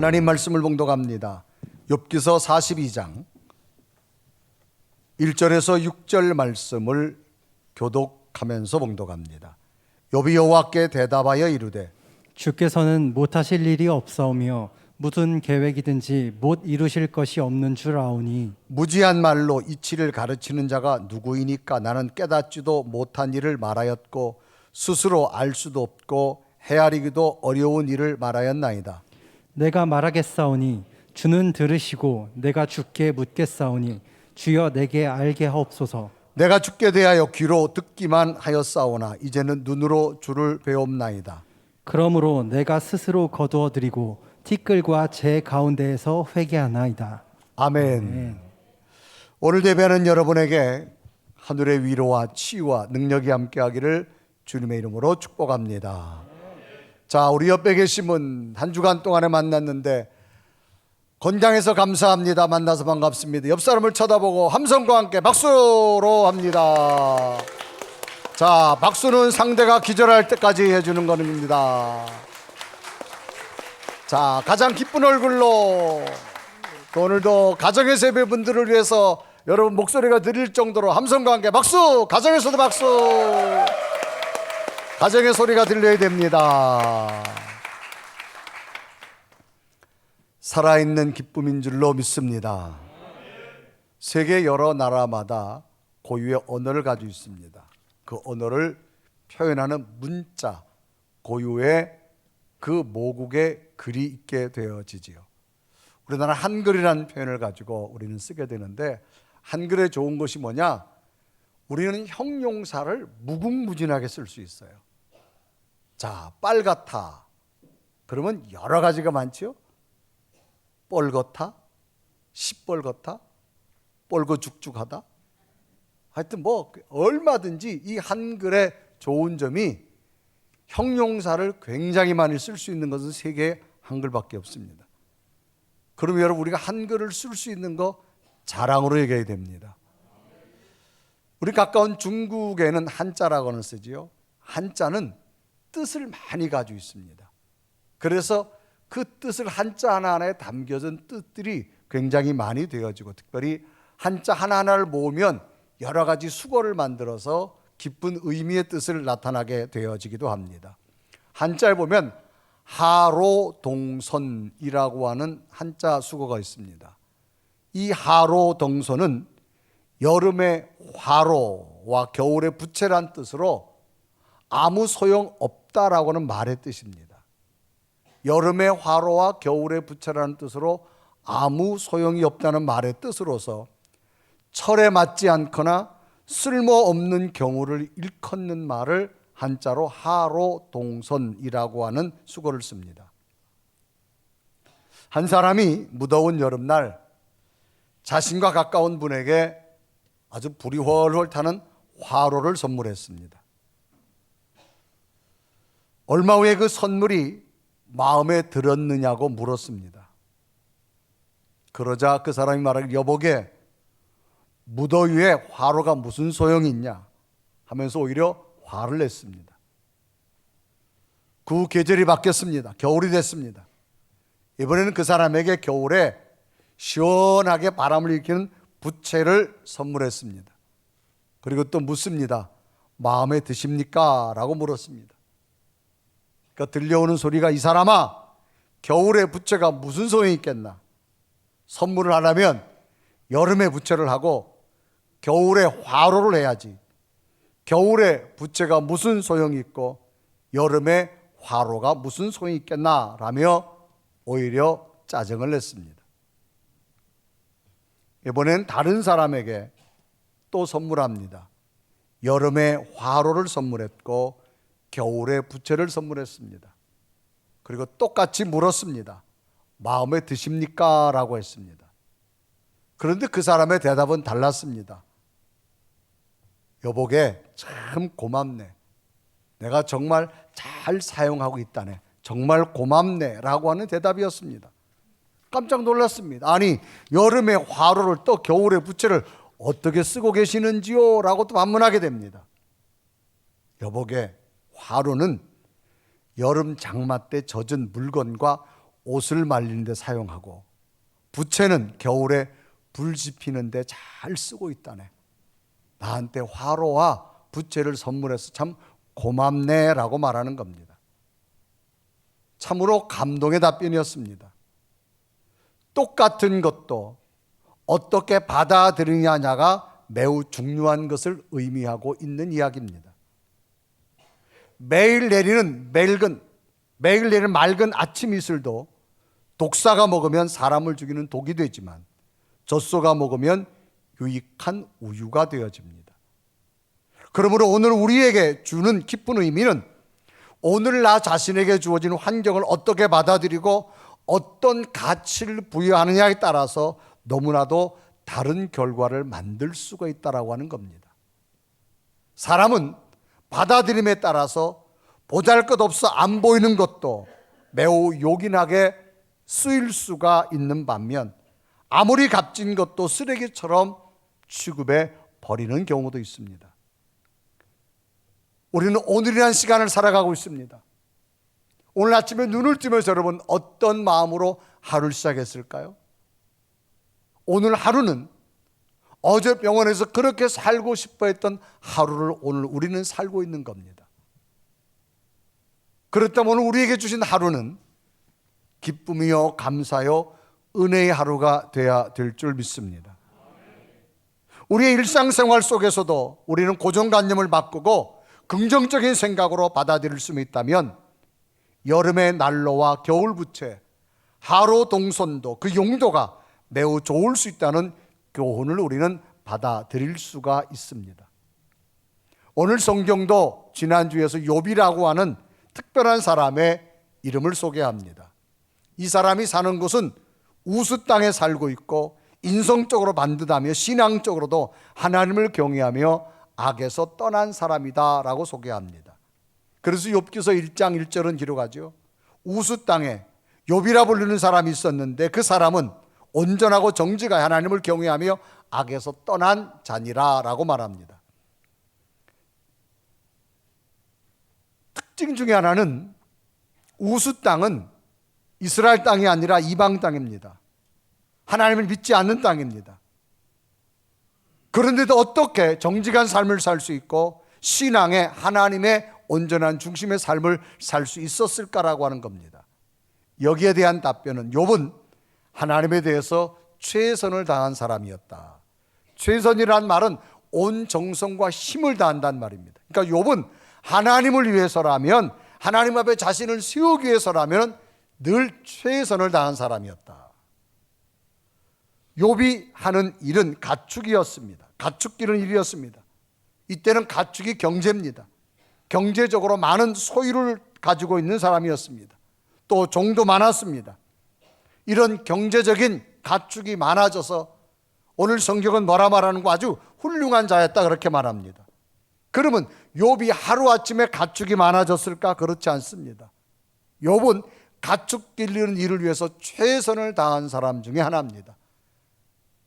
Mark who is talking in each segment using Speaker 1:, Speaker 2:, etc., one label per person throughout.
Speaker 1: 하나님 말씀을 봉독합니다. 욥기서 42장 1절에서 6절 말씀을 교독하면서 봉독합니다. 욥이 여호와께 대답하여 이르되
Speaker 2: 주께서는 못하실 일이 없사오며 무슨 계획이든지 못 이루실 것이 없는 줄 아오니
Speaker 1: 무지한 말로 이치를 가르치는 자가 누구이니까. 나는 깨닫지도 못한 일을 말하였고 스스로 알 수도 없고 헤아리기도 어려운 일을 말하였나이다.
Speaker 2: 내가 말하겠사오니 주는 들으시고 내가 주께 묻겠사오니 주여 내게 알게 하옵소서.
Speaker 1: 내가 주께 대하여 귀로 듣기만 하였사오나 이제는 눈으로 주를 배옵나이다.
Speaker 2: 그러므로 내가 스스로 거두어 드리고 티끌과 제 가운데에서 회개하나이다.
Speaker 1: 아멘. 오늘 예배하는 여러분에게 하늘의 위로와 치유와 능력이 함께하기를 주님의 이름으로 축복합니다. 자, 우리 옆에 계신 분 한 주간 동안에 만났는데 건강해서 감사합니다. 만나서 반갑습니다. 옆 사람을 쳐다보고 함성과 함께 박수로 합니다. 자, 박수는 상대가 기절할 때까지 해주는 겁니다. 자, 가장 기쁜 얼굴로 또 오늘도 가정의 세배분들을 위해서 여러분 목소리가 들릴 정도로 함성과 함께 박수! 가정에서도 박수! 가정의 소리가 들려야 됩니다. 살아있는 기쁨인 줄로 믿습니다. 세계 여러 나라마다 고유의 언어를 가지고 있습니다. 그 언어를 표현하는 문자, 고유의 그 모국의 글이 있게 되어지지요. 우리나라 한글이라는 표현을 가지고 우리는 쓰게 되는데, 한글의 좋은 것이 뭐냐? 우리는 형용사를 무궁무진하게 쓸 수 있어요. 자, 빨갛다 그러면 여러 가지가 많지요. 뻘겋다, 시뻘겋다, 뻘거죽죽하다. 하여튼 뭐 얼마든지 이 한글의 좋은 점이 형용사를 굉장히 많이 쓸 수 있는 것은 세계 한글밖에 없습니다. 그러면 여러분, 우리가 한글을 쓸 수 있는 거 자랑으로 얘기해야 됩니다. 우리 가까운 중국에는 한자라고는 쓰지요. 한자는 뜻을 많이 가지고 있습니다. 그래서 그 뜻을 한자 하나하나에 담겨진 뜻들이 굉장히 많이 되어지고, 특별히 한자 하나하나를 모으면 여러 가지 수거를 만들어서 깊은 의미의 뜻을 나타나게 되어지기도 합니다. 한자에 보면 하로동선이라고 하는 한자 수거가 있습니다. 이 하로동선은 여름의 화로와 겨울의 부채란 뜻으로 아무 소용 없다라고 하는 말의 뜻입니다. 여름의 화로와 겨울의 부채라는 뜻으로 아무 소용이 없다는 말의 뜻으로서 철에 맞지 않거나 쓸모없는 경우를 일컫는 말을 한자로 하로동선이라고 하는 수거를 씁니다. 한 사람이 무더운 여름날 자신과 가까운 분에게 아주 불이 훨훨 타는 화로를 선물했습니다. 얼마 후에 그 선물이 마음에 들었느냐고 물었습니다. 그러자 그 사람이 말하길, 여보게 무더위에 화로가 무슨 소용이 있냐 하면서 오히려 화를 냈습니다. 그 계절이 바뀌었습니다. 겨울이 됐습니다. 이번에는 그 사람에게 겨울에 시원하게 바람을 일으키는 부채를 선물했습니다. 그리고 또 묻습니다. 마음에 드십니까? 라고 물었습니다. 그러니까 들려오는 소리가, 이 사람아, 겨울의 부채가 무슨 소용이 있겠나? 선물을 하려면 여름의 부채를 하고 겨울에 화로를 해야지. 겨울에 부채가 무슨 소용이 있고 여름에 화로가 무슨 소용이 있겠나? 라며 오히려 짜증을 냈습니다. 이번엔 다른 사람에게 또 선물합니다. 여름에 화로를 선물했고 겨울에 부채를 선물했습니다. 그리고 똑같이 물었습니다. 마음에 드십니까? 라고 했습니다. 그런데 그 사람의 대답은 달랐습니다. 여보게 참 고맙네. 내가 정말 잘 사용하고 있다네. 정말 고맙네. 라고 하는 대답이었습니다. 깜짝 놀랐습니다. 아니, 여름에 화로를 또 겨울에 부채를 어떻게 쓰고 계시는지요? 라고 또 반문하게 됩니다. 여보게, 화로는 여름 장마 때 젖은 물건과 옷을 말리는 데 사용하고 부채는 겨울에 불 지피는 데 잘 쓰고 있다네. 나한테 화로와 부채를 선물해서 참 고맙네 라고 말하는 겁니다. 참으로 감동의 답변이었습니다. 똑같은 것도 어떻게 받아들이냐가 매우 중요한 것을 의미하고 있는 이야기입니다. 매일 내리는 맑은 아침 이슬도 독사가 먹으면 사람을 죽이는 독이 되지만 젖소가 먹으면 유익한 우유가 되어집니다. 그러므로 오늘 우리에게 주는 깊은 의미는 오늘 나 자신에게 주어진 환경을 어떻게 받아들이고 어떤 가치를 부여하느냐에 따라서 너무나도 다른 결과를 만들 수가 있다라고 하는 겁니다. 사람은 받아들임에 따라서 보잘것없어 안 보이는 것도 매우 요긴하게 쓰일 수가 있는 반면 아무리 값진 것도 쓰레기처럼 취급해 버리는 경우도 있습니다. 우리는 오늘이라는 시간을 살아가고 있습니다. 오늘 아침에 눈을 뜨면서 여러분 어떤 마음으로 하루를 시작했을까요? 오늘 하루는 어제 병원에서 그렇게 살고 싶어 했던 하루를 오늘 우리는 살고 있는 겁니다. 그렇다면 오늘 우리에게 주신 하루는 기쁨이요 감사요 은혜의 하루가 되어야 될 줄 믿습니다. 우리의 일상생활 속에서도 우리는 고정관념을 바꾸고 긍정적인 생각으로 받아들일 수 있다면 여름의 난로와 겨울 부채, 하로 동선도 그 용도가 매우 좋을 수 있다는 교훈을 우리는 받아들일 수가 있습니다. 오늘 성경도 지난주에서 욥이라고 하는 특별한 사람의 이름을 소개합니다. 이 사람이 사는 곳은 우스 땅에 살고 있고 인성적으로 반듯하며 신앙적으로도 하나님을 경외하며 악에서 떠난 사람이다 라고 소개합니다. 그래서 욥기서 1장 1절은 기록하죠. 우스 땅에 욥이라 불리는 사람이 있었는데 그 사람은 온전하고 정직하여 하나님을 경외하며 악에서 떠난 자니라 라고 말합니다. 특징 중에 하나는 우스 땅은 이스라엘 땅이 아니라 이방 땅입니다. 하나님을 믿지 않는 땅입니다. 그런데도 어떻게 정직한 삶을 살 수 있고 신앙의 하나님의 온전한 중심의 삶을 살 수 있었을까라고 하는 겁니다. 여기에 대한 답변은 욥은 하나님에 대해서 최선을 다한 사람이었다. 최선이란 말은 온 정성과 힘을 다한다는 말입니다. 그러니까 욥은 하나님을 위해서라면, 하나님 앞에 자신을 세우기 위해서라면 늘 최선을 다한 사람이었다. 욥이 하는 일은 가축이었습니다. 가축기는 일이었습니다. 이때는 가축이 경제입니다. 경제적으로 많은 소유를 가지고 있는 사람이었습니다. 또 종도 많았습니다. 이런 경제적인 가축이 많아져서 오늘 성경은 뭐라 말하는 거 아주 훌륭한 자였다 그렇게 말합니다. 그러면 욥이 하루아침에 가축이 많아졌을까? 그렇지 않습니다. 욥은 가축 기르는 일을 위해서 최선을 다한 사람 중에 하나입니다.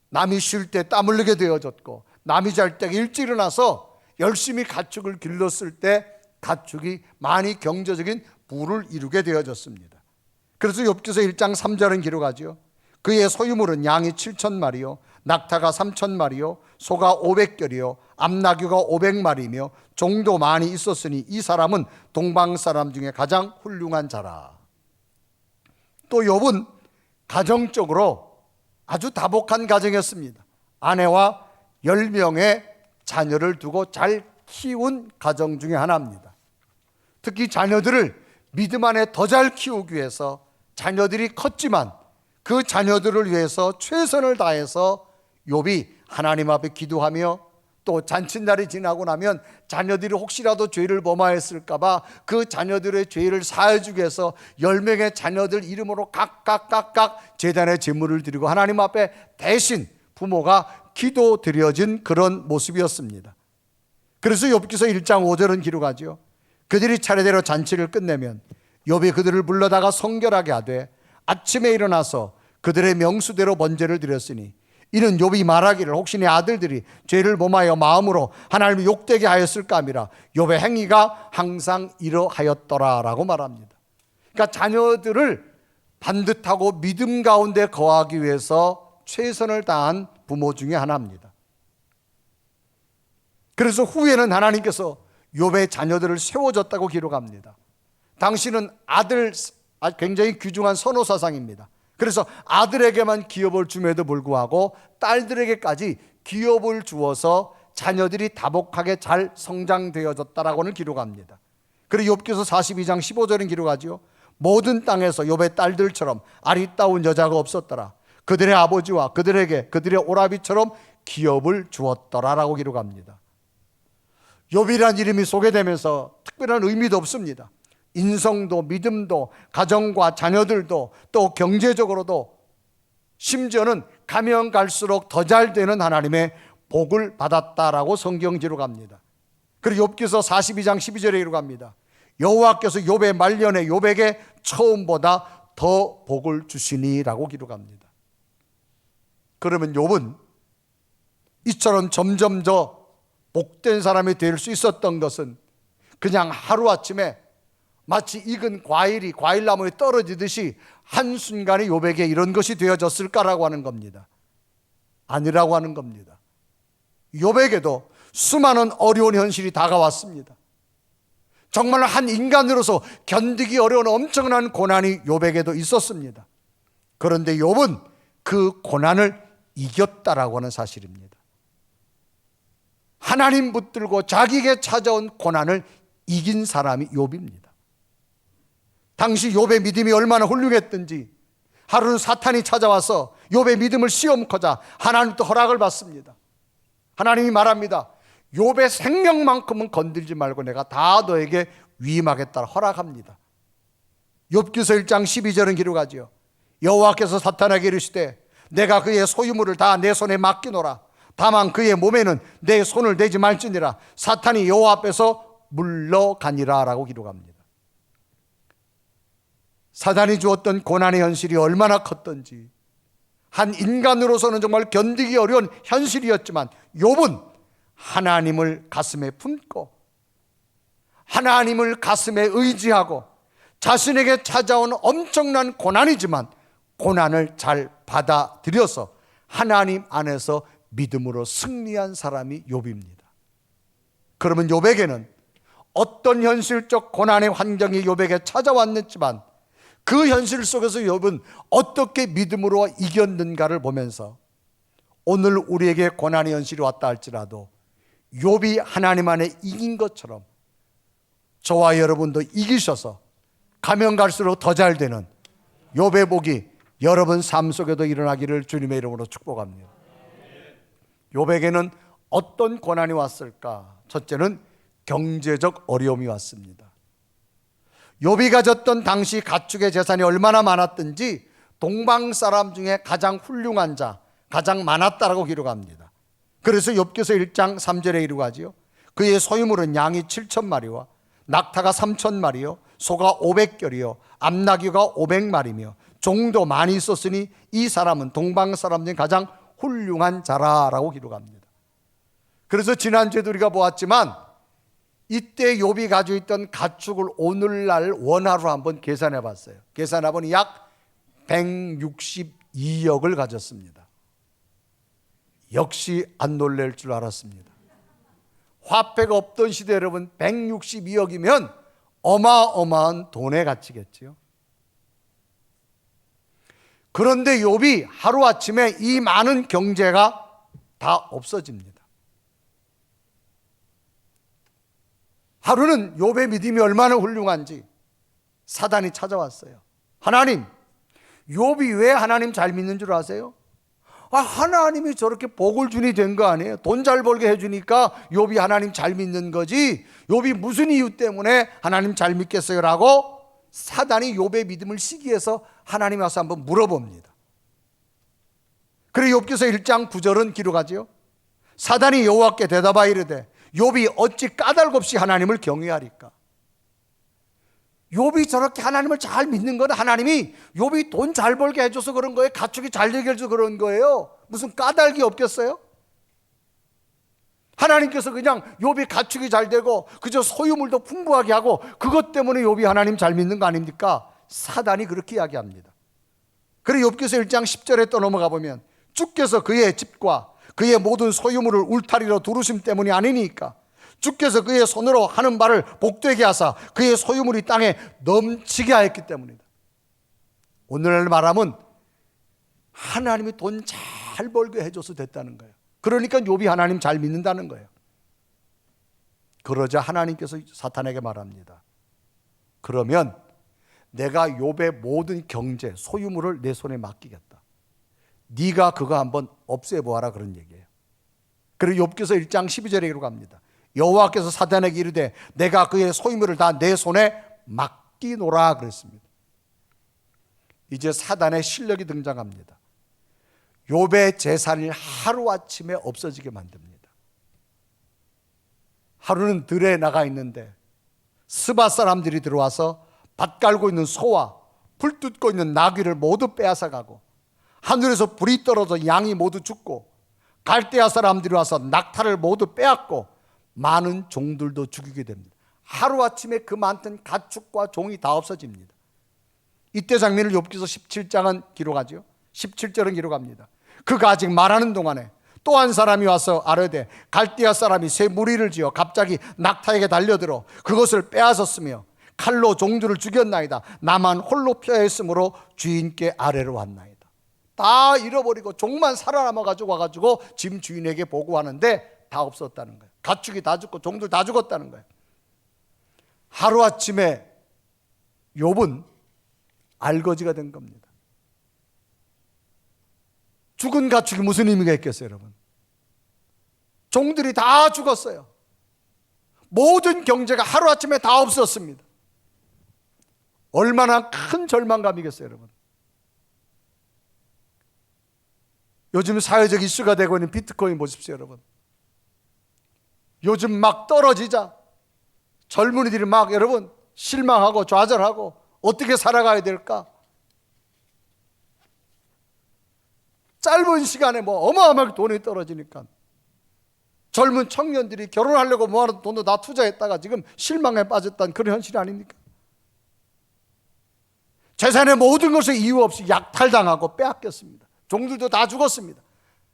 Speaker 1: 남이 쉴 때 땀 흘리게 되어졌고 남이 잘 때 일찍 일어나서 열심히 가축을 길렀을 때 가축이 많이 경제적인 부를 이루게 되어졌습니다. 그래서 욥기서 1장 3절은 기록하죠. 그의 소유물은 양이 7,000마리요 낙타가 3,000마리요 소가 500결이요 암나귀가 500마리며 종도 많이 있었으니 이 사람은 동방 사람 중에 가장 훌륭한 자라. 또 욥은 가정적으로 아주 다복한 가정이었습니다. 아내와 10명의 자녀를 두고 잘 키운 가정 중에 하나입니다. 특히 자녀들을 믿음 안에 더 잘 키우기 위해서 자녀들이 컸지만 그 자녀들을 위해서 최선을 다해서 욥이 하나님 앞에 기도하며 또 잔칫날이 지나고 나면 자녀들이 혹시라도 죄를 범하였을까 봐 그 자녀들의 죄를 사해주기 위해서 10명의 자녀들 이름으로 각각 제단에 제물을 드리고 하나님 앞에 대신 부모가 기도 드려진 그런 모습이었습니다. 그래서 욥기서 1장 5절은 기록하죠. 그들이 차례대로 잔치를 끝내면 욥이 그들을 불러다가 성결하게 하되 아침에 일어나서 그들의 명수대로 번제를 드렸으니 이는 욥이 말하기를 혹시 내 아들들이 죄를 범하여 마음으로 하나님을 욕되게 하였을까 함이라. 욥의 행위가 항상 이러하였더라 라고 말합니다. 그러니까 자녀들을 반듯하고 믿음 가운데 거하기 위해서 최선을 다한 부모 중에 하나입니다. 그래서 후에는 하나님께서 욥의 자녀들을 세워줬다고 기록합니다. 당시는 아들, 굉장히 귀중한 선호 사상입니다. 그래서 아들에게만 기업을 줌에도 불구하고 딸들에게까지 기업을 주어서 자녀들이 다복하게 잘 성장되어졌다라고는 기록합니다. 그리고 욥기서 42장 15절은 기록하지요. 모든 땅에서 욥의 딸들처럼 아리따운 여자가 없었더라. 그들의 아버지와 그들에게 그들의 오라비처럼 기업을 주었더라라고 기록합니다. 욥이란 이름이 소개되면서 특별한 의미도 없습니다. 인성도 믿음도 가정과 자녀들도 또 경제적으로도 심지어는 가면 갈수록 더 잘 되는 하나님의 복을 받았다라고 성경 기록합니다. 그리고 욥기서 42장 12절에 기록합니다. 여호와께서 욥의 말년에 욥에게 처음보다 더 복을 주시니라고 기록합니다. 그러면 욥은 이처럼 점점 더 복된 사람이 될 수 있었던 것은 그냥 하루아침에 마치 익은 과일이 과일나무에 떨어지듯이 한순간에 욥에게 이런 것이 되어졌을까라고 하는 겁니다. 아니라고 하는 겁니다. 욥에게도 수많은 어려운 현실이 다가왔습니다. 정말 한 인간으로서 견디기 어려운 엄청난 고난이 욥에게도 있었습니다. 그런데 욥은 그 고난을 이겼다라고 하는 사실입니다. 하나님 붙들고 자기에게 찾아온 고난을 이긴 사람이 욥입니다. 당시 욥의 믿음이 얼마나 훌륭했든지 하루는 사탄이 찾아와서 욥의 믿음을 시험코자 하나님도 허락을 받습니다. 하나님이 말합니다. 욥의 생명만큼은 건들지 말고 내가 다 너에게 위임하겠다 허락합니다. 욥기서 1장 12절은 기록하지요. 여호와께서 사탄에게 이르시되 내가 그의 소유물을 다 내 손에 맡기노라. 다만 그의 몸에는 내 손을 대지 말지니라. 사탄이 여호와 앞에서 물러가니라 라고 기록합니다. 사단이 주었던 고난의 현실이 얼마나 컸던지 한 인간으로서는 정말 견디기 어려운 현실이었지만 욥은 하나님을 가슴에 품고 하나님을 가슴에 의지하고 자신에게 찾아온 엄청난 고난이지만 고난을 잘 받아들여서 하나님 안에서 믿음으로 승리한 사람이 욥입니다. 그러면 욥에게는 어떤 현실적 고난의 환경이 욥에게 찾아왔는지만 그 현실 속에서 욥은 어떻게 믿음으로 이겼는가를 보면서 오늘 우리에게 고난의 현실이 왔다 할지라도 욥이 하나님 안에 이긴 것처럼 저와 여러분도 이기셔서 가면 갈수록 더 잘 되는 욥의 복이 여러분 삶 속에도 일어나기를 주님의 이름으로 축복합니다. 욥에게는 어떤 고난이 왔을까? 첫째는 경제적 어려움이 왔습니다. 욥이 가졌던 당시 가축의 재산이 얼마나 많았든지 동방 사람 중에 가장 훌륭한 자, 가장 많았다라고 기록합니다. 그래서 욥기서 1장 3절에 기록하지요. 그의 소유물은 양이 7,000마리와 낙타가 3,000마리요 소가 500결이요 암나귀가 500마리며 종도 많이 있었으니 이 사람은 동방 사람 중에 가장 훌륭한 자라라고 기록합니다. 그래서 지난주에도 우리가 보았지만 이때 욥이 가지고 있던 가축을 오늘날 원화로 한번 계산해 봤어요. 계산해 보니 약 162억을 가졌습니다. 역시 안 놀랄 줄 알았습니다. 화폐가 없던 시대 여러분 162억이면 어마어마한 돈의 가치겠지요. 그런데 욥이 하루아침에 이 많은 경제가 다 없어집니다. 하루는 욥의 믿음이 얼마나 훌륭한지 사단이 찾아왔어요. 하나님, 욥이 왜 하나님 잘 믿는 줄 아세요? 하나님이 저렇게 복을 주니 된 거 아니에요? 돈 잘 벌게 해주니까 욥이 하나님 잘 믿는 거지 욥이 무슨 이유 때문에 하나님 잘 믿겠어요? 라고 사단이 욥의 믿음을 시기해서 하나님이 와서 한번 물어봅니다. 그리고 욥기서 1장 9절은 기록하지요. 사단이 여호와께 대답하여 이르되 욥이 어찌 까닭 없이 하나님을 경외하리까? 욥이 저렇게 하나님을 잘 믿는 건 하나님이 욥이 돈 잘 벌게 해줘서 그런 거예요? 가축이 잘 되게 해줘서 그런 거예요? 무슨 까닭이 없겠어요? 하나님께서 그냥 욥이 가축이 잘 되고 그저 소유물도 풍부하게 하고 그것 때문에 욥이 하나님 잘 믿는 거 아닙니까? 사단이 그렇게 이야기합니다. 그리고 욥기서 1장 10절에 또 넘어가 보면 주께서 그의 집과 그의 모든 소유물을 울타리로 두르심 때문이 아니니까 주께서 그의 손으로 하는 말을 복되게 하사 그의 소유물이 땅에 넘치게 하였기 때문이다. 오늘날 말하면 하나님이 돈 잘 벌게 해줘서 됐다는 거예요. 그러니까 욥이 하나님 잘 믿는다는 거예요. 그러자 하나님께서 사탄에게 말합니다. 그러면 내가 욥의 모든 경제, 소유물을 내 손에 맡기겠다. 네가 그거 한번 없애보아라, 그런 얘기예요. 그리고 욥기서 1장 12절에 이렇게 합니다. 여호와께서 사탄에게 이르되 내가 그의 소유물을 다 내 손에 맡기노라 그랬습니다. 이제 사단의 실력이 등장합니다. 욥의 재산이 하루아침에 없어지게 만듭니다. 하루는 들에 나가 있는데 스바 사람들이 들어와서 밭 갈고 있는 소와 불 뜯고 있는 나귀를 모두 빼앗아 가고, 하늘에서 불이 떨어져 양이 모두 죽고, 갈대아 사람들이 와서 낙타를 모두 빼앗고 많은 종들도 죽이게 됩니다. 하루아침에 그 많던 가축과 종이 다 없어집니다. 이때 장면을 욥기서 17장은 기록하죠. 17절은 기록합니다. 그가 아직 말하는 동안에 또 한 사람이 와서 아뢰되 갈대아 사람이 새 무리를 지어 갑자기 낙타에게 달려들어 그것을 빼앗았으며 칼로 종들을 죽였나이다. 나만 홀로 피하여 있으므로 주인께 아래로 왔나이다. 다 잃어버리고 종만 살아남아가지고 와가지고 짐 주인에게 보고하는데 다 없었다는 거예요. 가축이 다 죽고 종들 다 죽었다는 거예요. 하루아침에 욥은 알거지가 된 겁니다. 죽은 가축이 무슨 의미가 있겠어요, 여러분? 종들이 다 죽었어요. 모든 경제가 하루아침에 다 없었습니다. 얼마나 큰 절망감이겠어요, 여러분? 요즘 사회적 이슈가 되고 있는 비트코인 보십시오, 여러분. 요즘 막 떨어지자 젊은이들이 막 여러분 실망하고 좌절하고 어떻게 살아가야 될까? 짧은 시간에 뭐 어마어마하게 돈이 떨어지니까 젊은 청년들이 결혼하려고 모아놓은 돈도 다 투자했다가 지금 실망에 빠졌다는 그런 현실 아닙니까? 재산의 모든 것을 이유 없이 약탈당하고 빼앗겼습니다. 종들도 다 죽었습니다.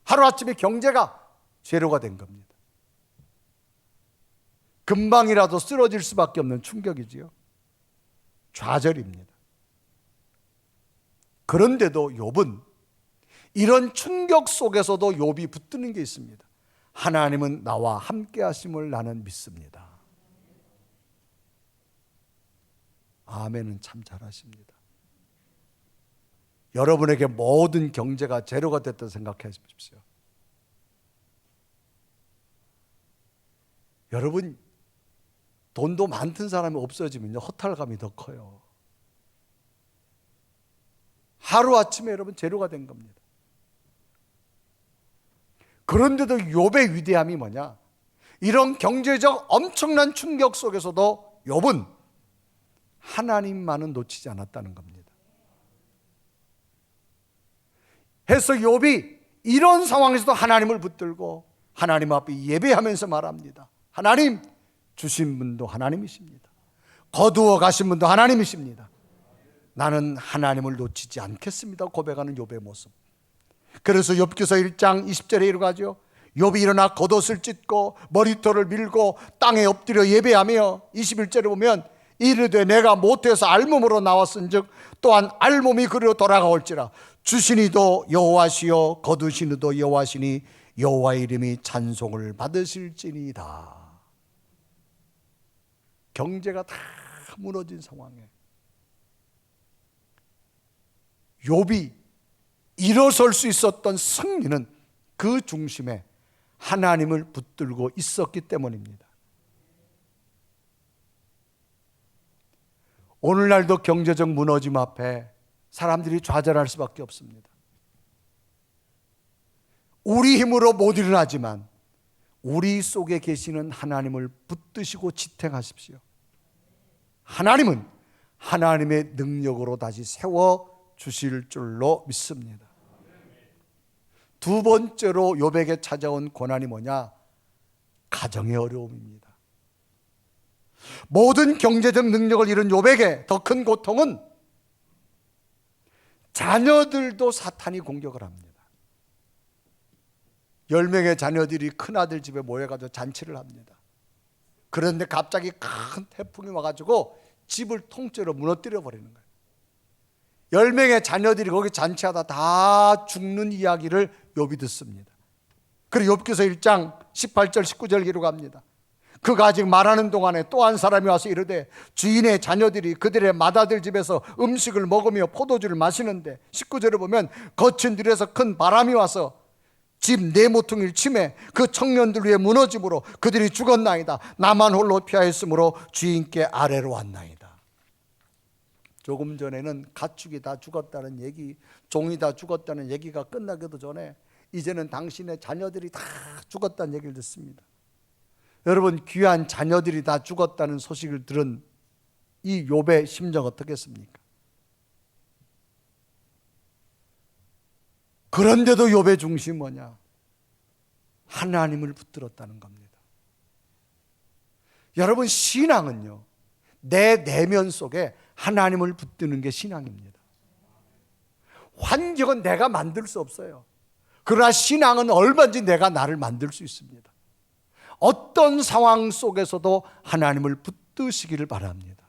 Speaker 1: 하루아침에 경제가 제로가 된 겁니다. 금방이라도 쓰러질 수밖에 없는 충격이지요. 좌절입니다. 그런데도 욥은 이런 충격 속에서도 욥이 붙드는 게 있습니다. 하나님은 나와 함께 하심을 나는 믿습니다. 아멘은 참 잘하십니다. 여러분에게 모든 경제가 제로가 됐다고 생각해 보십시오. 여러분 돈도 많던 사람이 없어지면요 허탈감이 더 커요. 하루아침에 여러분 제로가 된 겁니다. 그런데도 욥의 위대함이 뭐냐? 이런 경제적 엄청난 충격 속에서도 욥은 하나님만은 놓치지 않았다는 겁니다. 해서 욥이 이런 상황에서도 하나님을 붙들고 하나님 앞에 예배하면서 말합니다. 하나님, 주신 분도 하나님이십니다. 거두어 가신 분도 하나님이십니다. 나는 하나님을 놓치지 않겠습니다. 고백하는 욥의 모습. 그래서 욥기서 1장 20절에 이르고 하죠. 욥이 일어나 겉옷을 찢고 머리털을 밀고 땅에 엎드려 예배하며 21절에 보면 이르되 내가 모태에서 알몸으로 나왔은즉 또한 알몸이 그리로 돌아가올지라. 주시니도 여호와시요 거두시니도 여호와시니 여호와의 이름이 찬송을 받으실지니이다. 경제가 다 무너진 상황에 욥이 일어설 수 있었던 승리는 그 중심에 하나님을 붙들고 있었기 때문입니다. 오늘날도 경제적 무너짐 앞에 사람들이 좌절할 수밖에 없습니다. 우리 힘으로 못 일어나지만 우리 속에 계시는 하나님을 붙드시고 지탱하십시오. 하나님은 하나님의 능력으로 다시 세워주실 줄로 믿습니다. 두 번째로 욥에게 찾아온 고난이 뭐냐? 가정의 어려움입니다. 모든 경제적 능력을 잃은 욥에게 더 큰 고통은 자녀들도 사탄이 공격을 합니다. 10명의 자녀들이 큰아들 집에 모여가지고 잔치를 합니다. 그런데 갑자기 큰 태풍이 와가지고 집을 통째로 무너뜨려 버리는 거예요. 10명의 자녀들이 거기 잔치하다 다 죽는 이야기를 욥이 듣습니다. 그리고 욥기서 1장 18절 19절 기록합니다. 그가 아직 말하는 동안에 또 한 사람이 와서 이르되 주인의 자녀들이 그들의 맏아들 집에서 음식을 먹으며 포도주를 마시는데, 19절을 보면 거친 들에서 큰 바람이 와서 집 네 모퉁이를 치매 그 청년들 위에 무너짐으로 그들이 죽었나이다. 나만 홀로 피하였으므로 주인께 아래로 왔나이다. 조금 전에는 가축이 다 죽었다는 얘기, 종이 다 죽었다는 얘기가 끝나기도 전에 이제는 당신의 자녀들이 다 죽었다는 얘기를 듣습니다. 여러분, 귀한 자녀들이 다 죽었다는 소식을 들은 이 욥의 심정 어떻겠습니까? 그런데도 욥의 중심이 뭐냐? 하나님을 붙들었다는 겁니다. 여러분, 신앙은요, 내 내면 속에 하나님을 붙드는 게 신앙입니다. 환경은 내가 만들 수 없어요. 그러나 신앙은 얼마든지 내가 나를 만들 수 있습니다. 어떤 상황 속에서도 하나님을 붙드시기를 바랍니다.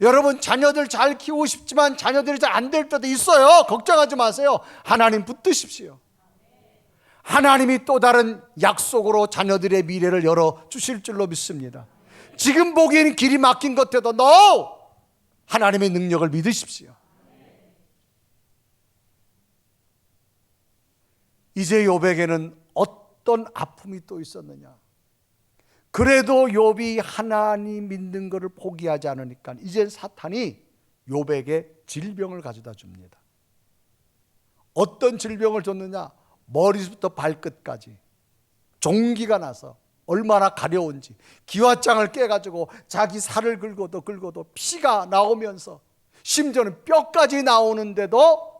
Speaker 1: 여러분, 자녀들 잘 키우고 싶지만 자녀들이 잘 안 될 때도 있어요. 걱정하지 마세요. 하나님 붙드십시오. 하나님이 또 다른 약속으로 자녀들의 미래를 열어주실 줄로 믿습니다. 지금 보기에는 길이 막힌 것 같아도 no! 하나님의 능력을 믿으십시오. 이제 욥에게는 어떤 아픔이 또 있었느냐? 그래도 욥이 하나님 믿는 것을 포기하지 않으니까 이제 사탄이 욥에게 질병을 가져다 줍니다. 어떤 질병을 줬느냐? 머리부터 발끝까지 종기가 나서 얼마나 가려운지 기와장을 깨가지고 자기 살을 긁어도 피가 나오면서 심지어는 뼈까지 나오는데도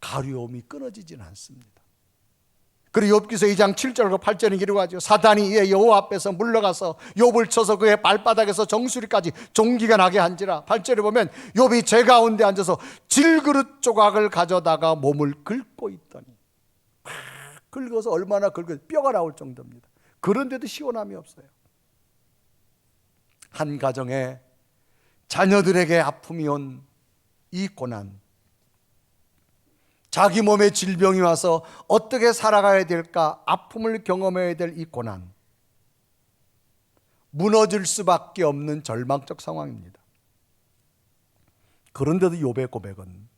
Speaker 1: 가려움이 끊어지진 않습니다. 그리고 욥기서 2장 7절과 8절에 기록하죠. 사단이 이에 여호와 앞에서 물러가서 욥을 쳐서 그의 발바닥에서 정수리까지 종기가 나게 한지라. 8절에 보면 욥이 제 가운데 앉아서 질그릇 조각을 가져다가 몸을 긁고 있더니, 막 긁어서 얼마나 긁어서 뼈가 나올 정도입니다. 그런데도 시원함이 없어요. 한 가정에 자녀들에게 아픔이 온 이 고난, 자기 몸에 질병이 와서 어떻게 살아가야 될까, 아픔을 경험해야 될 이 고난, 무너질 수밖에 없는 절망적 상황입니다. 그런데도 욥의 고백은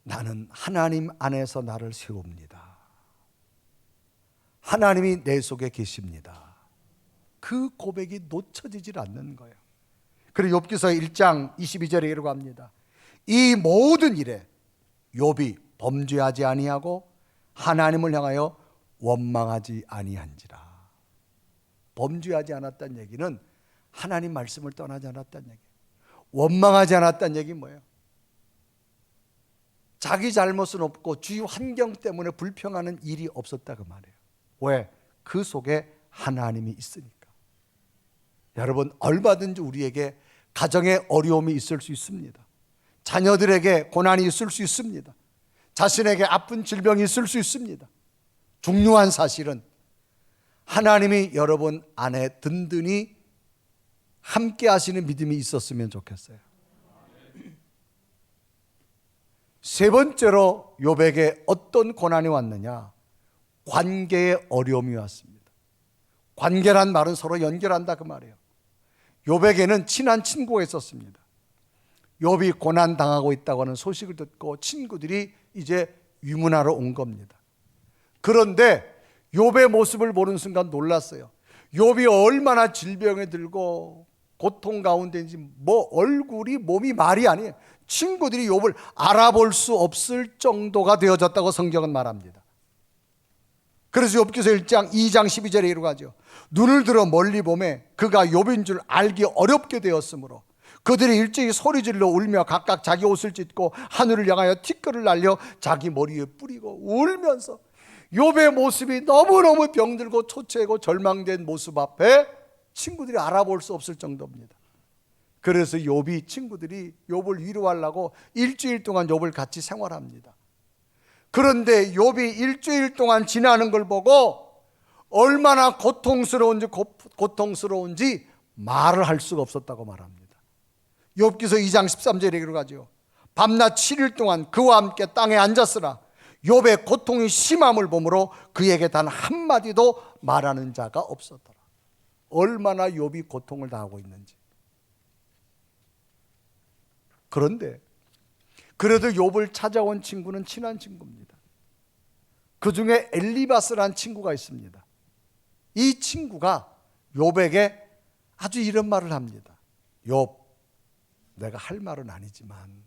Speaker 1: 나는 하나님 안에서 나를 세웁니다. 하나님이 내 속에 계십니다. 그 고백이 놓쳐지질 않는 거예요. 그리고 욥기서 1장 22절에 이라고 합니다. 이 모든 일에 욥이 범죄하지 아니하고 하나님을 향하여 원망하지 아니한지라. 범죄하지 않았다는 얘기는 하나님 말씀을 떠나지 않았다는 얘기예요. 원망하지 않았다는 얘기는 뭐예요? 자기 잘못은 없고 주위 환경 때문에 불평하는 일이 없었다 그 말이에요. 왜? 그 속에 하나님이 있으니까. 여러분, 얼마든지 우리에게 가정에 어려움이 있을 수 있습니다. 자녀들에게 고난이 있을 수 있습니다. 자신에게 아픈 질병이 있을 수 있습니다. 중요한 사실은 하나님이 여러분 안에 든든히 함께 하시는 믿음이 있었으면 좋겠어요. 세 번째로 욥에게 어떤 고난이 왔느냐? 관계의 어려움이 왔습니다. 관계란 말은 서로 연결한다 그 말이에요. 욥에게는 친한 친구가 있었습니다. 욥이 고난당하고 있다고 하는 소식을 듣고 친구들이 이제 위문하러 온 겁니다. 그런데 욥의 모습을 보는 순간 놀랐어요. 욥이 얼마나 질병에 들고 고통 가운데인지 얼굴이 몸이 말이 아니에요. 친구들이 욥을 알아볼 수 없을 정도가 되어졌다고 성경은 말합니다. 그래서 욥기서 1장 2장 12절에 이르고 하죠. 눈을 들어 멀리 보매 그가 욥인 줄 알기 어렵게 되었으므로 그들이 일제히 소리질러 울며 각각 자기 옷을 찢고 하늘을 향하여 티끌을 날려 자기 머리에 뿌리고 울면서 욥의 모습이 너무너무 병들고 초췌하고 절망된 모습 앞에 친구들이 알아볼 수 없을 정도입니다. 그래서 욥이 친구들이 욥을 위로하려고 일주일 동안 욥을 같이 생활합니다. 그런데 욥이 일주일 동안 지나는 걸 보고 얼마나 고통스러운지 말을 할 수가 없었다고 말합니다. 욥기서 2장 13절에 이르가지요. 밤낮 7일 동안 그와 함께 땅에 앉았으나 욥의 고통이 심함을 보므로 그에게 단 한마디도 말하는 자가 없었더라. 얼마나 욥이 고통을 당하고 있는지. 그런데 그래도 욥을 찾아온 친구는 친한 친구입니다. 그 중에 엘리바스라는 친구가 있습니다. 이 친구가 욥에게 아주 이런 말을 합니다. 욥, 내가 할 말은 아니지만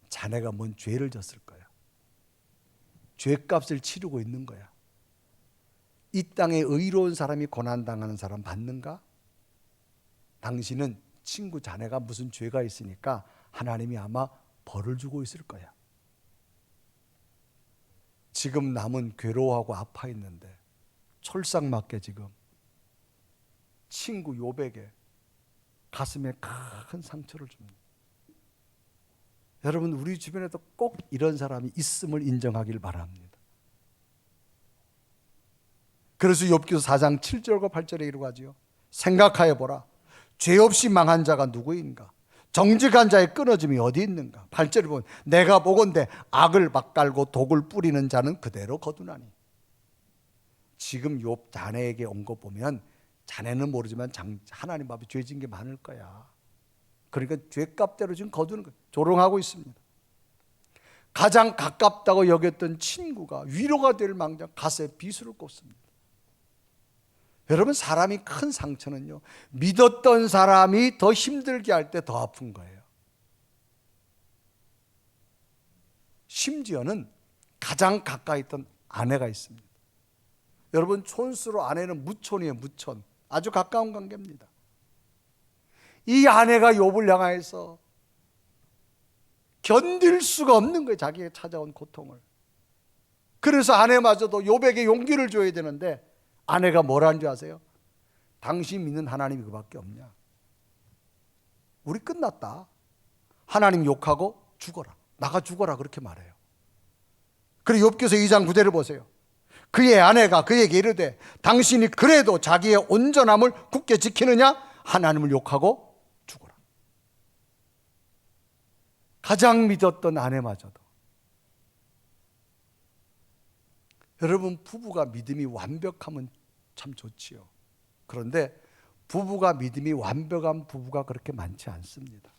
Speaker 1: 자네가 뭔 죄를 졌을 거야. 죄값을 치르고 있는 거야. 이 땅에 의로운 사람이 고난당하는 사람 봤는가? 당신은 친구 자네가 무슨 죄가 있으니까 하나님이 아마 벌을 주고 있을 거야. 지금 남은 괴로워하고 아파 있는데 철상맞게 지금 친구 욥에게 가슴에 큰 상처를 줍니다. 여러분, 우리 주변에도 꼭 이런 사람이 있음을 인정하길 바랍니다. 그래서 욥기서 4장 7절과 8절에 이르가지요. 생각하여 보라. 죄 없이 망한 자가 누구인가? 정직한 자의 끊어짐이 어디 있는가? 8절을 보면 내가 보건대 악을 막갈고 독을 뿌리는 자는 그대로 거두나니. 지금 욥 자네에게 온 거 보면 자네는 모르지만 하나님 앞에 죄 진 게 많을 거야. 그러니까 죄값대로 지금 거두는 거예요. 조롱하고 있습니다. 가장 가깝다고 여겼던 친구가 위로가 될 망정 가슴에 비수를 꽂습니다. 여러분, 사람이 큰 상처는요, 믿었던 사람이 더 힘들게 할 때 더 아픈 거예요. 심지어는 가장 가까이 있던 아내가 있습니다. 여러분, 촌수로 아내는 무촌이에요. 무촌. 아주 가까운 관계입니다. 이 아내가 욥을 향해서 견딜 수가 없는 거예요. 자기가 찾아온 고통을. 그래서 아내마저도 욥에게 용기를 줘야 되는데 아내가 뭐라는 줄 아세요? 당신 믿는 하나님이 그밖에 없냐? 우리 끝났다. 하나님 욕하고 죽어라. 나가 죽어라. 그렇게 말해요. 그리고 욥기서 2장 9절을 보세요. 그의 아내가 그에게 이르되 당신이 그래도 자기의 온전함을 굳게 지키느냐? 하나님을 욕하고 죽어라. 가장 믿었던 아내마저도. 여러분, 부부가 믿음이 완벽하면 참 좋지요. 그런데 부부가 믿음이 완벽한 부부가 그렇게 많지 않습니다.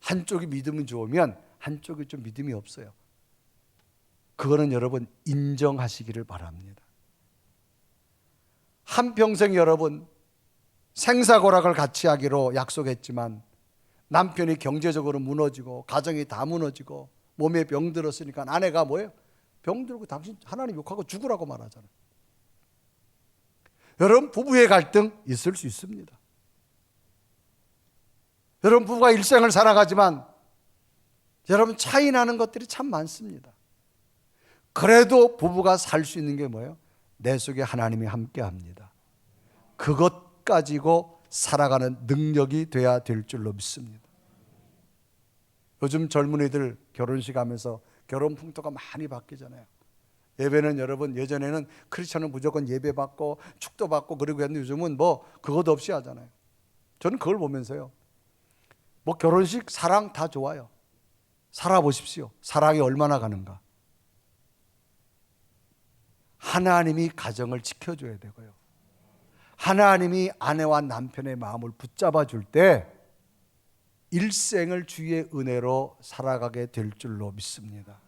Speaker 1: 한쪽이 믿음이 좋으면 한쪽이 좀 믿음이 없어요. 그거는 여러분 인정하시기를 바랍니다. 한평생 여러분 생사고락을 같이 하기로 약속했지만 남편이 경제적으로 무너지고 가정이 다 무너지고 몸에 병 들었으니까 아내가 뭐예요? 병 들고 당신 하나님 욕하고 죽으라고 말하잖아요. 여러분, 부부의 갈등 있을 수 있습니다. 여러분, 부부가 일생을 살아가지만 여러분 차이 나는 것들이 참 많습니다. 그래도 부부가 살 수 있는 게 뭐예요? 내 속에 하나님이 함께 합니다. 그것 가지고 살아가는 능력이 돼야 될 줄로 믿습니다. 요즘 젊은이들 결혼식 하면서 결혼 풍토가 많이 바뀌잖아요. 예배는 여러분, 예전에는 크리스천은 무조건 예배 받고 축도 받고 그러고 했는데 요즘은 뭐 그것 없이 하잖아요. 저는 그걸 보면서요, 뭐 결혼식 사랑 다 좋아요. 살아보십시오. 사랑이 얼마나 가는가. 하나님이 가정을 지켜줘야 되고요, 하나님이 아내와 남편의 마음을 붙잡아 줄 때 일생을 주의 은혜로 살아가게 될 줄로 믿습니다.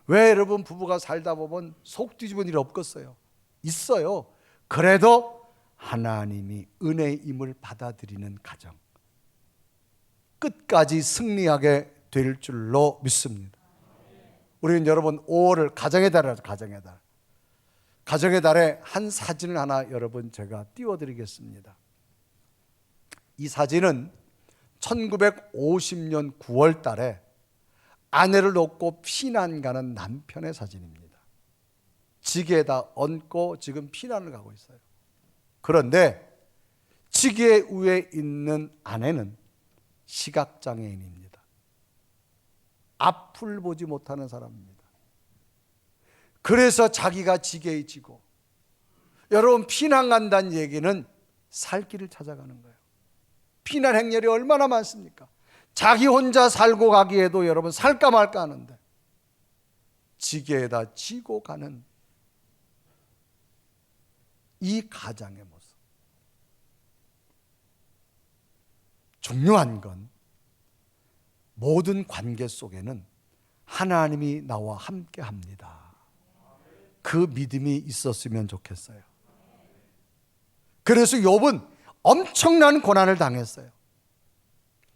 Speaker 1: 왜 여러분 부부가 살다 보면 속 뒤집은 일 없겠어요? 있어요. 그래도 하나님이 은혜임을 받아들이는 가정, 끝까지 승리하게 될 줄로 믿습니다. 우리는 여러분 5월을 가정의 달을 하죠. 가정의 달. 가정의 달에 한 사진을 하나 여러분 제가 띄워드리겠습니다. 이 사진은 1950년 9월 달에 아내를 놓고 피난 가는 남편의 사진입니다. 지게에다 얹고 지금 피난을 가고 있어요. 그런데 시계 위에 있는 아내는 시각장애인입니다. 앞을 보지 못하는 사람입니다. 그래서 자기가 지게에 지고, 여러분 피난 간다는 얘기는 살 길을 찾아가는 거예요. 피난 행렬이 얼마나 많습니까? 자기 혼자 살고 가기에도 여러분 살까 말까 하는데 지게에다 지고 가는 이 가장의 모습. 중요한 건 모든 관계 속에는 하나님이 나와 함께 합니다. 그 믿음이 있었으면 좋겠어요. 그래서 욥은 엄청난 고난을 당했어요.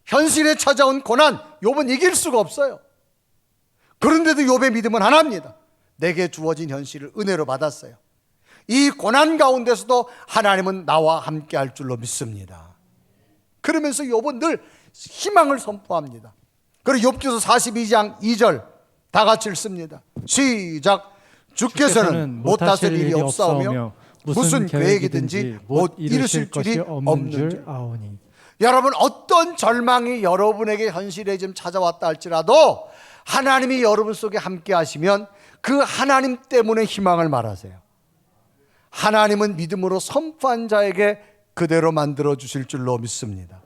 Speaker 1: 현실에 찾아온 고난, 욥은 이길 수가 없어요. 그런데도 욥의 믿음은 하나입니다. 내게 주어진 현실을 은혜로 받았어요. 이 고난 가운데서도 하나님은 나와 함께 할 줄로 믿습니다. 그러면서 욥은 늘 희망을 선포합니다. 그리고 욥기서 42장 2절 다 같이 읽습니다. 시작. 주께서는 못하실 일이 없사오며 무슨 계획이든지 못 이루실 길이 없는 줄
Speaker 2: 아오니.
Speaker 1: 여러분, 어떤 절망이 여러분에게 현실에 좀 찾아왔다 할지라도 하나님이 여러분 속에 함께 하시면 그 하나님 때문에 희망을 말하세요. 하나님은 믿음으로 선포한 자에게 그대로 만들어 주실 줄로 믿습니다.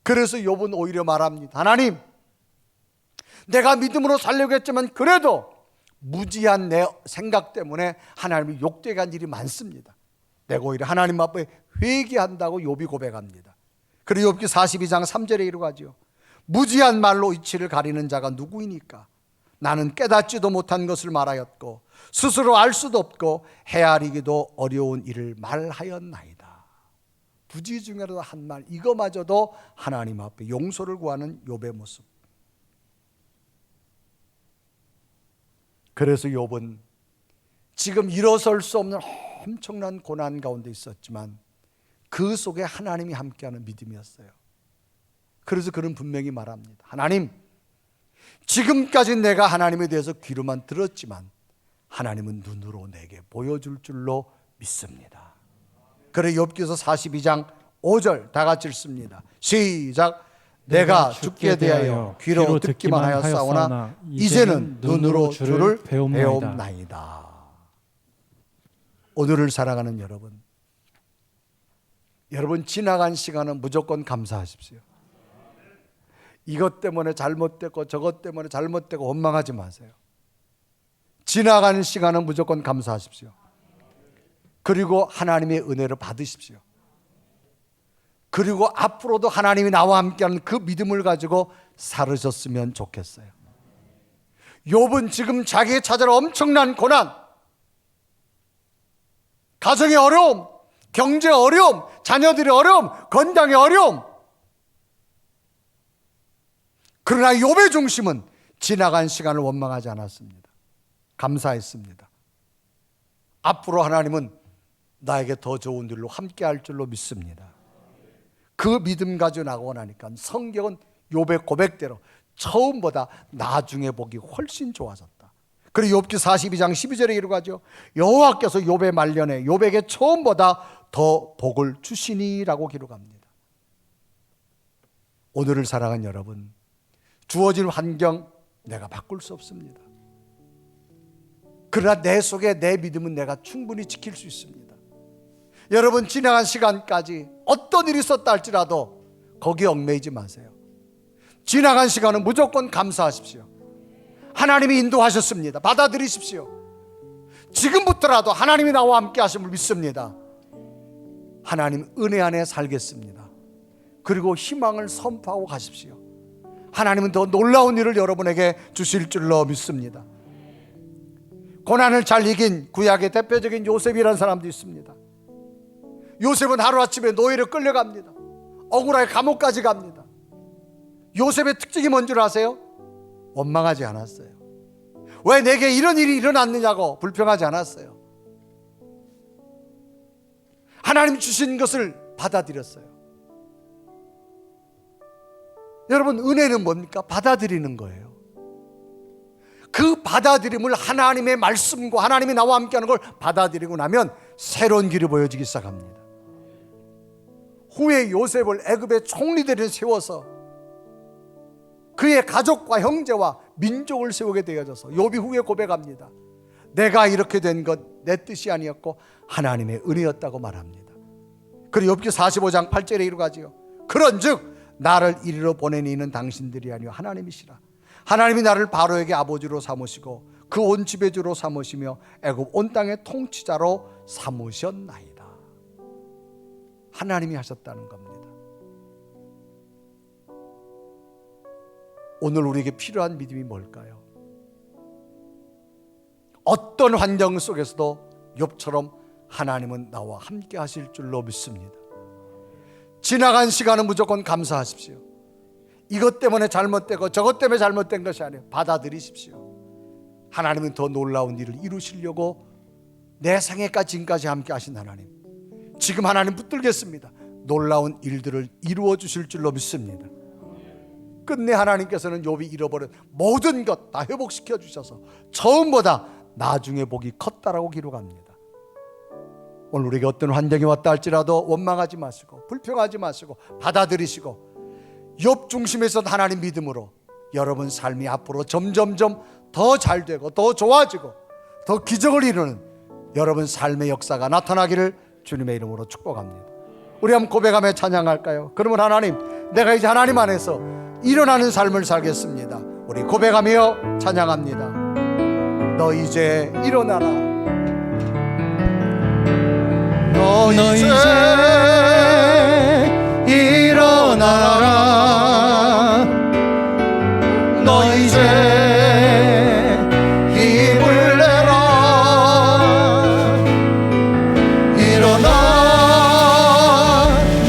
Speaker 1: 그래서 욥은 오히려 말합니다. 하나님, 내가 믿음으로 살려고 했지만 그래도 무지한 내 생각 때문에 하나님이 욕되게 한 일이 많습니다. 내가 오히려 하나님 앞에 회개한다고 욥이 고백합니다. 그리고 욥기 42장 3절에 이르가지요. 무지한 말로 이치를 가리는 자가 누구이니까? 나는 깨닫지도 못한 것을 말하였고 스스로 알 수도 없고 헤아리기도 어려운 일을 말하였나이다. 부지 중에라도 한 말, 이거마저도 하나님 앞에 용서를 구하는 욥의 모습. 그래서 욥은 지금 일어설 수 없는 엄청난 고난 가운데 있었지만 그 속에 하나님이 함께하는 믿음이었어요. 그래서 그는 분명히 말합니다. 하나님, 지금까지 내가 하나님에 대해서 귀로만 들었지만 하나님은 눈으로 내게 보여줄 줄로 믿습니다. 그래 욥기서 42장 5절 다 같이 읽습니다. 시작. 내가 죽게 대하여 귀로 듣기만 하였사오나 이제는 눈으로 주를 배움나이다. 오늘을 살아가는 여러분 지나간 시간은 무조건 감사하십시오. 이것 때문에 잘못됐고 저것 때문에 잘못되고 원망하지 마세요. 지나가는 시간은 무조건 감사하십시오. 그리고 하나님의 은혜를 받으십시오. 그리고 앞으로도 하나님이 나와 함께하는 그 믿음을 가지고 살으셨으면 좋겠어요. 욥은 지금 자기의 찾아올 엄청난 고난, 가정의 어려움, 경제 어려움, 자녀들의 어려움, 건강의 어려움. 그러나 욥의 중심은 지나간 시간을 원망하지 않았습니다. 감사했습니다. 앞으로 하나님은 나에게 더 좋은 일로 함께 할 줄로 믿습니다. 그 믿음 가지고 나가고 나니까 성경은 욥의 고백대로 처음보다 나중에 보기 훨씬 좋아졌다. 그리고 욥기 42장 12절에 이르가죠. 여호와께서 욥의 말년에 욥에게 처음보다 더 복을 주시니라고 기록합니다. 오늘을 살아간 여러분, 주어진 환경 내가 바꿀 수 없습니다. 그러나 내 속에 내 믿음은 내가 충분히 지킬 수 있습니다. 여러분 지나간 시간까지 어떤 일이 있었다 할지라도 거기에 얽매이지 마세요. 지나간 시간은 무조건 감사하십시오. 하나님이 인도하셨습니다. 받아들이십시오. 지금부터라도 하나님이 나와 함께 하심을 믿습니다. 하나님 은혜 안에 살겠습니다. 그리고 희망을 선포하고 가십시오. 하나님은 더 놀라운 일을 여러분에게 주실 줄로 믿습니다. 고난을 잘 이긴 구약의 대표적인 요셉이라는 사람도 있습니다. 요셉은 하루아침에 노예로 끌려갑니다. 억울하게 감옥까지 갑니다. 요셉의 특징이 뭔 줄 아세요? 원망하지 않았어요. 왜 내게 이런 일이 일어났느냐고 불평하지 않았어요. 하나님 주신 것을 받아들였어요. 여러분 은혜는 뭡니까? 받아들이는 거예요. 그 받아들임을 하나님의 말씀과 하나님이 나와 함께하는 걸 받아들이고 나면 새로운 길이 보여지기 시작합니다. 후에 요셉을 애굽의 총리들을 세워서 그의 가족과 형제와 민족을 세우게 되어져서 욥이 후에 고백합니다. 내가 이렇게 된 것 내 뜻이 아니었고 하나님의 은혜였다고 말합니다. 그리고 욥기 45장 8절에 이르가지요. 그런즉 나를 이리로 보낸 이는 당신들이 아니요 하나님이시라. 하나님이 나를 바로에게 아버지로 삼으시고 그 온 집의 주로 삼으시며 애굽 온 땅의 통치자로 삼으셨나이다. 하나님이 하셨다는 겁니다. 오늘 우리에게 필요한 믿음이 뭘까요? 어떤 환경 속에서도 욥처럼 하나님은 나와 함께 하실 줄로 믿습니다. 지나간 시간은 무조건 감사하십시오. 이것 때문에 잘못되고 저것 때문에 잘못된 것이 아니에요. 받아들이십시오. 하나님은 더 놀라운 일을 이루시려고 내 생애까지 지금까지 함께 하신 하나님, 지금 하나님 붙들겠습니다. 놀라운 일들을 이루어 주실 줄로 믿습니다. 끝내 하나님께서는 욥이 잃어버린 모든 것 다 회복시켜 주셔서 처음보다 나중에 복이 컸다라고 기록합니다. 오늘 우리에게 어떤 환경이 왔다 할지라도 원망하지 마시고 불평하지 마시고 받아들이시고 욥 중심에서 하나님 믿음으로 여러분 삶이 앞으로 점점점 더 잘되고 더 좋아지고 더 기적을 이루는 여러분 삶의 역사가 나타나기를 주님의 이름으로 축복합니다. 우리 한번 고백하며 찬양할까요? 그러면 하나님, 내가 이제 하나님 안에서 일어나는 삶을 살겠습니다. 우리 고백하며 찬양합니다. 너 이제 일어나라. 너 이제 일어나라. 너 이제 힘을 내라. 일어나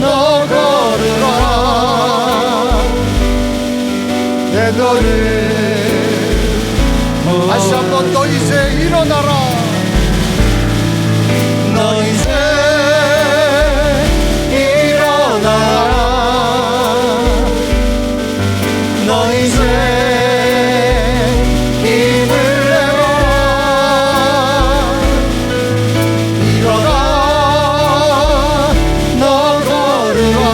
Speaker 1: 너 걸으라. 내 너를 다시 한번 너 이제 일어나라. 너 이제 일어나라. 너 이제 힘을 내라. 일어나 너 걸으라.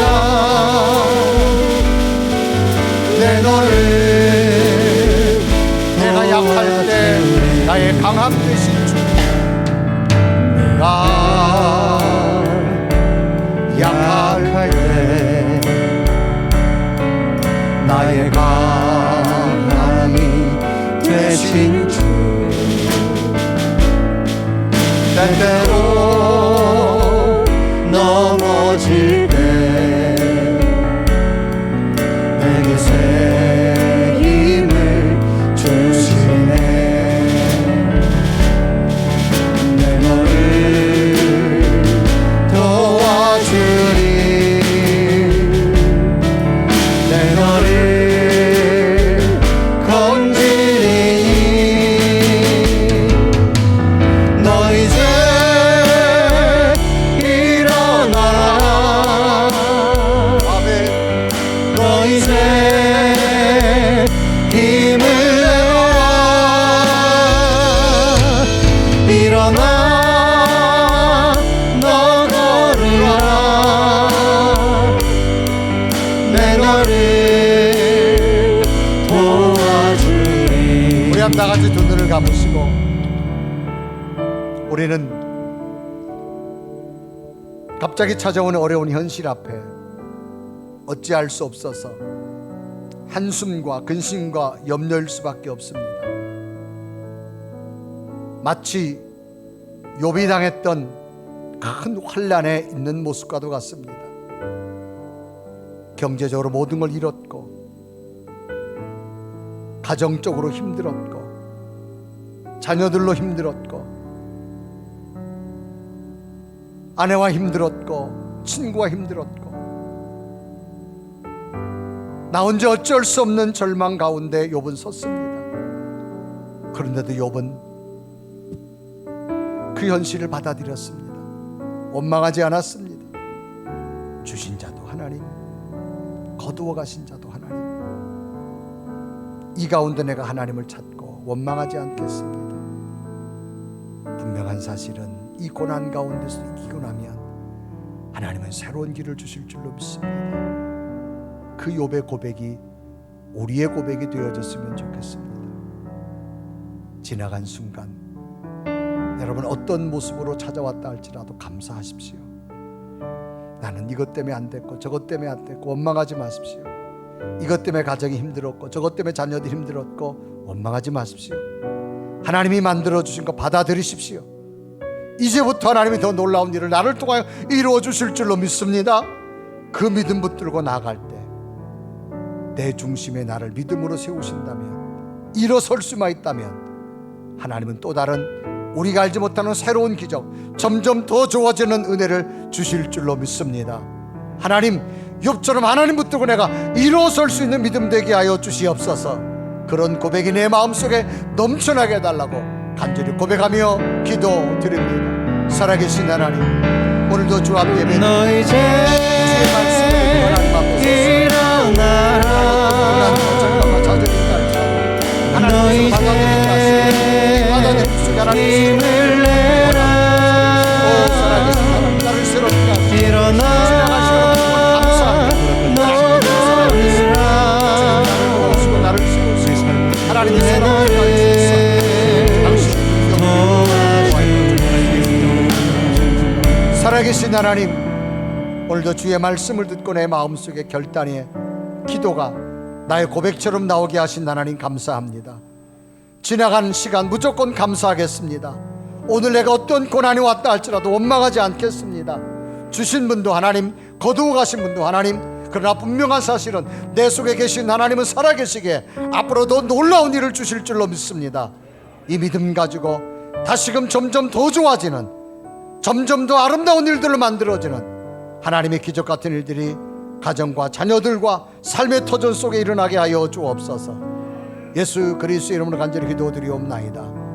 Speaker 1: 내 너를 내가 약할 때 나의 강함 되신 주, 내가 약할 때 나의 강함이 되신 주, 때때로 넘어질 때 내게 새 힘을 주시네. 내 너를 도와주리. 내 너를 건지리. 너 이제 일어나라. 아멘. 너 이제 힘을 내라. 일어나 너 걸으라. 내 너를 도와주리. 우리 다 같이 두 눈을 감으시고, 우리는 갑자기 찾아오는 어려운 현실 앞에 어찌할 수 없어서 한숨과 근심과 염려일 수밖에 없습니다. 마치 욥이 당했던 큰 환난에 있는 모습과도 같습니다. 경제적으로 모든 걸 잃었고, 가정적으로 힘들었고, 자녀들로 힘들었고, 아내와 힘들었고, 친구와 힘들었고, 나 혼자 어쩔 수 없는 절망 가운데 욥은 섰습니다. 그런데도 욥은 그 현실을 받아들였습니다. 원망하지 않았습니다. 주신 자도 하나님, 거두어 가신 자도 하나님. 이 가운데 내가 하나님을 찾고 원망하지 않겠습니다. 분명한 사실은 이 고난 가운데서 이기고 나면 하나님은 새로운 길을 주실 줄로 믿습니다. 그 욥의 고백이 우리의 고백이 되어졌으면 좋겠습니다. 지나간 순간 여러분 어떤 모습으로 찾아왔다 할지라도 감사하십시오. 나는 이것 때문에 안 됐고 저것 때문에 안 됐고 원망하지 마십시오. 이것 때문에 가정이 힘들었고 저것 때문에 자녀들이 힘들었고 원망하지 마십시오. 하나님이 만들어주신 거 받아들이십시오. 이제부터 하나님이 더 놀라운 일을 나를 통하여 이루어 주실 줄로 믿습니다. 그 믿음 붙들고 나아갈 때 내 중심에 나를 믿음으로 세우신다면, 일어설 수만 있다면 하나님은 또 다른 우리가 알지 못하는 새로운 기적, 점점 더 좋아지는 은혜를 주실 줄로 믿습니다. 하나님, 욥처럼 하나님 붙들고 내가 일어설 수 있는 믿음 되게 하여 주시옵소서. 그런 고백이 내 마음속에 넘쳐나게 해달라고 간절히 고백하며 기도드립니다. 살아계신 하나님, 오늘도 주 앞 예배
Speaker 2: 너 이제
Speaker 1: 주의 말씀을 듣고 하나님 앞에
Speaker 2: 일어나라. 너 이제 힘을 내라. 일어나
Speaker 1: 하나님의 새로운 살아계신 하나님, 오늘도 주의 말씀을 듣고 내 마음속에 결단이 기도가 나의 고백처럼 나오게 하신 하나님 감사합니다. 지나간 시간 무조건 감사하겠습니다. 오늘 내가 어떤 고난이 왔다 할지라도 원망하지 않겠습니다. 주신 분도 하나님, 거두어 가신 분도 하나님, 그러나 분명한 사실은 내 속에 계신 하나님은 살아계시기에 앞으로 더 놀라운 일을 주실 줄로 믿습니다. 이 믿음 가지고 다시금 점점 더 좋아지는, 점점 더 아름다운 일들을 만들어지는 하나님의 기적 같은 일들이 가정과 자녀들과 삶의 터전 속에 일어나게 하여 주옵소서. 예수 그리스도의 이름으로 간절히 기도드리옵나이다.